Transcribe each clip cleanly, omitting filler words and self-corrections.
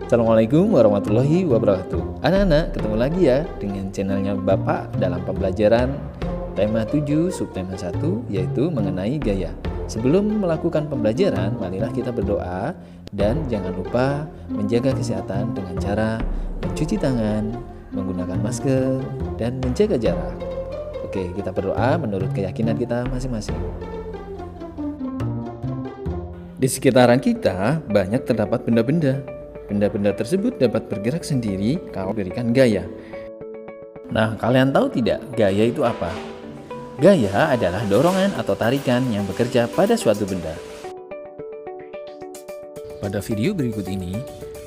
Assalamualaikum warahmatullahi wabarakatuh. Anak-anak, ketemu lagi ya dengan channelnya Bapak dalam pembelajaran tema 7 subtema 1 yaitu mengenai gaya. Sebelum melakukan pembelajaran, marilah kita berdoa dan jangan lupa menjaga kesehatan dengan cara mencuci tangan, menggunakan masker, dan menjaga jarak. Oke, kita berdoa menurut keyakinan kita masing-masing. Di sekitaran kita banyak terdapat benda-benda. Benda-benda tersebut dapat bergerak sendiri kalau berikan gaya. Nah, kalian tahu tidak gaya itu apa? Gaya adalah dorongan atau tarikan yang bekerja pada suatu benda. Pada video berikut ini,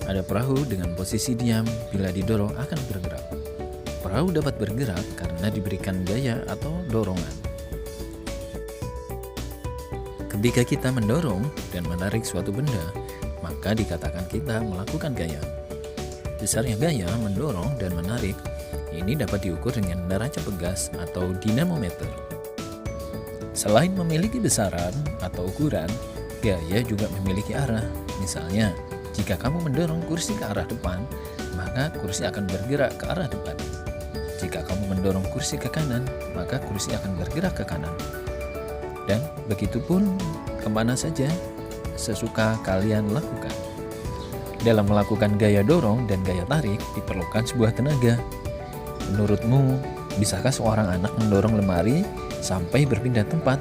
ada perahu dengan posisi diam bila didorong akan bergerak. Perahu dapat bergerak karena diberikan gaya atau dorongan. Ketika kita mendorong dan menarik suatu benda, maka dikatakan kita melakukan gaya. Besarnya gaya mendorong dan menarik ini dapat diukur dengan neraca pegas atau dinamometer. Selain memiliki besaran atau ukuran, gaya juga memiliki arah. Misalnya, jika kamu mendorong kursi ke arah depan, maka kursi akan bergerak ke arah depan. Jika kamu mendorong kursi ke kanan, maka kursi akan bergerak ke kanan. Dan begitupun kemana saja sesuka kalian lakukan. Dalam melakukan gaya dorong dan gaya tarik diperlukan sebuah tenaga. Menurutmu, bisakah seorang anak mendorong lemari sampai berpindah tempat?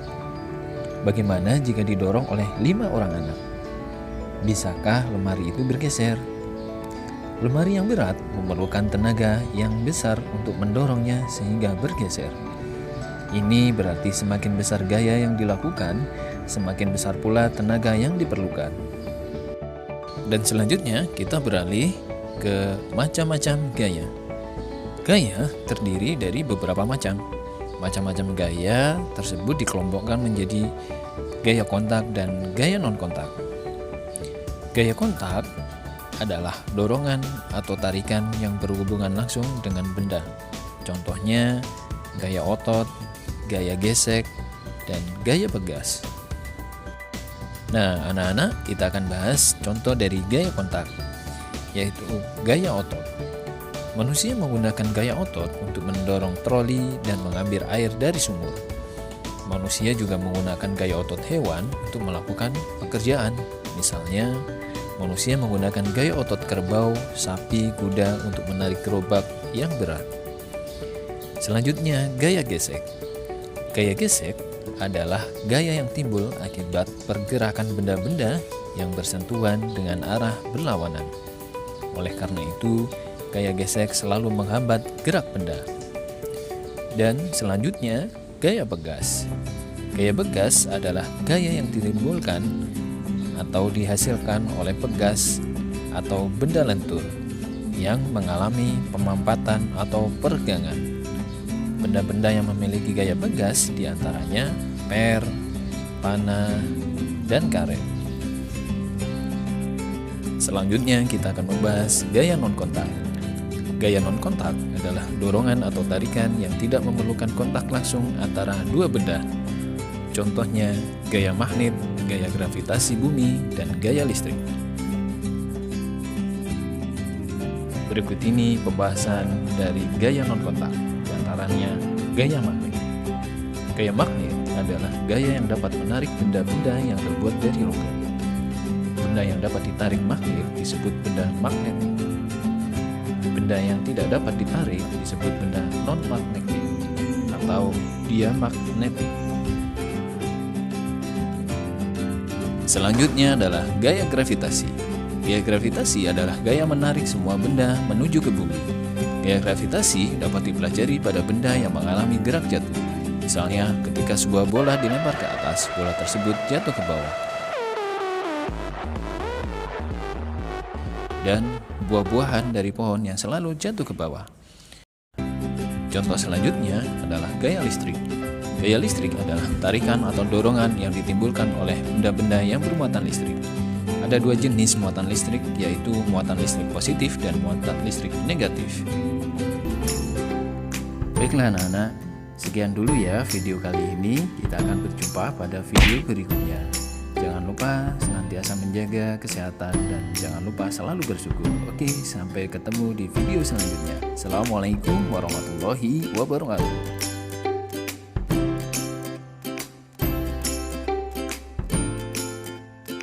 Bagaimana jika didorong oleh 5 orang anak? Bisakah lemari itu bergeser? Lemari yang berat memerlukan tenaga yang besar untuk mendorongnya sehingga bergeser. Ini berarti semakin besar gaya yang dilakukan, semakin besar pula tenaga yang diperlukan. Dan selanjutnya kita beralih ke macam-macam gaya. Gaya terdiri dari beberapa macam. Macam-macam gaya tersebut dikelompokkan menjadi gaya kontak dan gaya non-kontak. Gaya kontak adalah dorongan atau tarikan yang berhubungan langsung dengan benda. Contohnya gaya otot, gaya gesek, dan gaya pegas. Nah, anak-anak, kita akan bahas contoh dari gaya kontak, yaitu gaya otot. Manusia menggunakan gaya otot untuk mendorong troli dan mengambil air dari sumur. Manusia juga menggunakan gaya otot hewan untuk melakukan pekerjaan. Misalnya, manusia menggunakan gaya otot kerbau, sapi, kuda untuk menarik gerobak yang berat. Selanjutnya, gaya gesek. Gaya gesek adalah gaya yang timbul akibat pergerakan benda-benda yang bersentuhan dengan arah berlawanan. Oleh karena itu, gaya gesek selalu menghambat gerak benda. Dan selanjutnya, gaya pegas. Gaya pegas adalah gaya yang ditimbulkan atau dihasilkan oleh pegas atau benda lentur yang mengalami pemampatan atau peregangan. Benda-benda yang memiliki gaya pegas diantaranya per, panah, dan karet. Selanjutnya kita akan membahas gaya non-kontak. Gaya non-kontak adalah dorongan atau tarikan yang tidak memerlukan kontak langsung antara dua benda. Contohnya gaya magnet, gaya gravitasi bumi, dan gaya listrik. Berikut ini pembahasan dari gaya non-kontak, diantaranya gaya magnet. Gaya magnet adalah gaya yang dapat menarik benda-benda yang terbuat dari logam. Benda yang dapat ditarik magnet disebut benda magnetik. Benda yang tidak dapat ditarik disebut benda non-magnetik atau diamagnetik. Selanjutnya adalah gaya gravitasi. Gaya gravitasi adalah gaya menarik semua benda menuju ke bumi. Gaya gravitasi dapat dipelajari pada benda yang mengalami gerak jatuh. Misalnya, ketika sebuah bola dilempar ke atas, bola tersebut jatuh ke bawah. Dan buah-buahan dari pohon yang selalu jatuh ke bawah. Contoh selanjutnya adalah gaya listrik. Gaya listrik adalah tarikan atau dorongan yang ditimbulkan oleh benda-benda yang bermuatan listrik. Ada 2 jenis muatan listrik, yaitu muatan listrik positif dan muatan listrik negatif. Baiklah anak-anak, sekian dulu ya video kali ini. Kita akan berjumpa pada video berikutnya. Jangan lupa senantiasa menjaga kesehatan dan jangan lupa selalu bersyukur. Oke, sampai ketemu di video selanjutnya. Assalamualaikum warahmatullahi wabarakatuh.